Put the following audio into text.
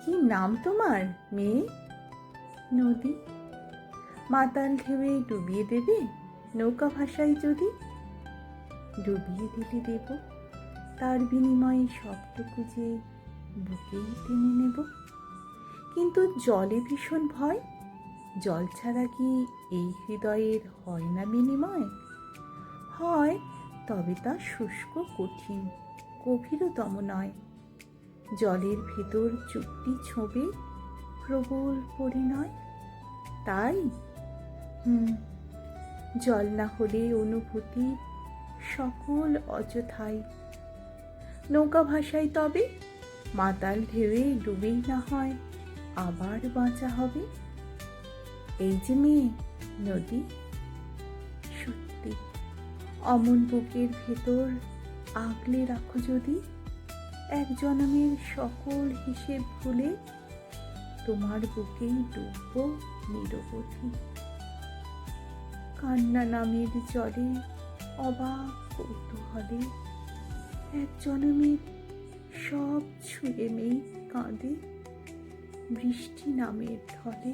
কি নাম তোমার মেয়ে? নদী। মাতাল ঢেউয়ে ডুবিয়ে দেবে নৌকা ভাষায় যদি? ডুবিয়ে দিলে দেব, তার বিনিময়ে সবটুকু যে বুকেই টেনে নেব। কিন্তু জলে ভীষণ ভয়, জল ছাড়া কি এই হৃদয়ের হয় না বিনিময়? হয়, তবে তা শুষ্ক কঠিন, গভীরতম নয়। জলের ভেতর চুক্তি ছোঁবে প্রবল পরিণয়। তাই জল না হলে অনুভূতি সকল অযথাই। নৌকা ভাষায় তবে মাতাল ঢেউয়ে ডুবেই না হয় আবার বাঁচা হবে। এই যে মেয়ে নদী, সত্যি অমন বুকের ভেতর আগলে রাখো যদি, এক জনমের সকল হিসেব ভুলে তোমার বুকেই ডুববো নিরবধি। কান্না নামের জলে অবাক কৌতূহলে এক জনমের সব ছুঁয়ে মেয়ে কাঁদে বৃষ্টি নামের ঢলে।